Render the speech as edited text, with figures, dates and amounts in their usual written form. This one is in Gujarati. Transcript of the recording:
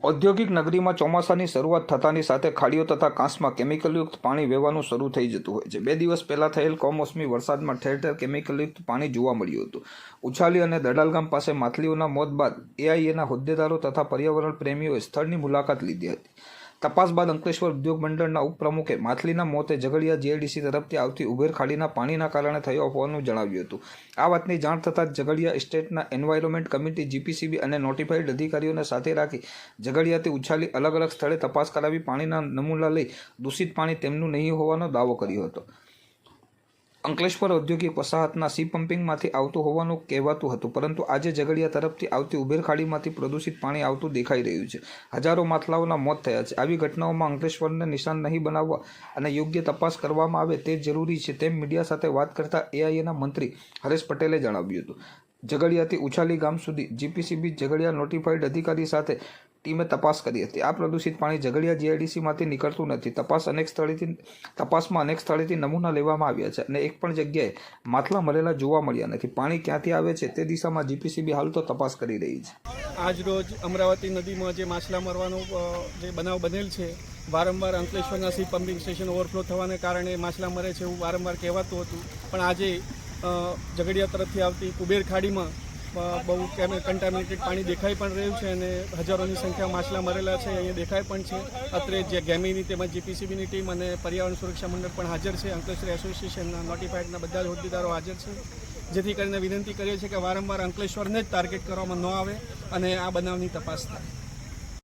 ઔદ્યોગિક નગરીમાં ચોમાસાની શરૂઆત થતાની સાથે ખાડીઓ તથા કાંસમાં કેમિકલયુક્ત પાણી વહેવાનું શરૂ થઈ જતું હોય છે। 2 દિવસ પહેલાં થયેલ કમોસમી વરસાદમાં ઠેર ઠેર કેમિકલયુક્ત પાણી જોવા મળ્યું હતું। ઉછાલી અને દડાલ ગામ પાસે માછલીઓના મોત બાદ એઆઈએના હોદ્દેદારો તથા પર્યાવરણ પ્રેમીઓએ સ્થળની મુલાકાત લીધી હતી। તપાસ બાદ અંકલેશ્વર ઉદ્યોગ મંડળના ઉપપ્રમુખે માછલીના મોતે ઝઘડિયા જીઆઈડીસી તરફથી આવતી ઉભેર ખાડીના પાણીના કારણે થયો હોવાનું જણાવ્યું હતું। આ વાતની જાણ થતાં જ ઝઘડિયા એસ્ટેટના એન્વાયરમેન્ટ કમિટી જીપીસીબી અને નોટિફાઈડ અધિકારીઓને સાથે રાખી ઝઘડિયાથી ઉછાલી અલગ અલગ સ્થળે તપાસ કરાવી પાણીના નમૂના લઈ દૂષિત પાણી તેમનું નહીં હોવાનો દાવો કર્યો હતો। અંકલેશ્વર ઔદ્યોગિક વસાહતના સી પમ્પિંગમાંથી આવતું હોવાનું કહેવાતું હતું, પરંતુ આજે ઝઘડિયા તરફથી આવતી ઉભેર ખાડીમાંથી પ્રદૂષિત પાણી આવતું દેખાઈ રહ્યું છે। હજારો માછલાઓના મોત થયા છે। આવી ઘટનાઓમાં અંકલેશ્વરને નિશાન નહીં બનાવવા અને યોગ્ય તપાસ કરવામાં આવે તે જરૂરી છે, તેમ મીડિયા સાથે વાત કરતા એઆઈએના મંત્રી હરેશ પટેલે જણાવ્યું હતું। ઝઘડિયાથી ઉછાલી ગામ સુધી જીપીસીબી ઝઘડિયા નોટિફાઈડ અધિકારી સાથે ટીમે તપાસ કરી હતી। આ પ્રદૂષિત પાણી ઝઘડિયા જીઆઈડીસીમાંથી નીકળતું નથી। તપાસમાં અનેક સ્થળેથી નમૂના લેવામાં આવ્યા છે અને એક પણ જગ્યાએ માછલા મરેલા જોવા મળ્યા નથી। પાણી ક્યાંથી આવે છે તે દિશામાં જીપીસીબી હાલ તો તપાસ કરી રહી છે। આજ રોજ અમરાવતી નદીમાં જે માછલા મરવાનો જે બનાવ બનેલ છે, વારંવાર અંકલેશ્વરના સી પમ્પિંગ સ્ટેશન ઓવરફ્લો થવાને કારણે માછલા મરે છે એવું વારંવાર કહેવાતું હતું, પણ આજે ઝઘડિયા તરફથી આવતી કુબેર ખાડીમાં બહુ કન્ટામિનેટેડ પાણી દેખાઈ પણ રહ્યું છે અને હજારોની સંખ્યા માછલા મરેલા છે અહીંયા દેખાય પણ છે। અત્રે જે ગેમીની તેમજ જીપીસીબીની ટીમ અને પર્યાવરણ સુરક્ષા મંડળ પણ હાજર છે। અંકલેશ્વર એસોસિએશનના નોટિફાઈડના બધા જ હોદ્દેદારો હાજર છે, જેથી કરીને વિનંતી કરીએ છીએ કે વારંવાર અંકલેશ્વરને જ ટાર્ગેટ કરવામાં ન આવે અને આ બનાવની તપાસ થાય।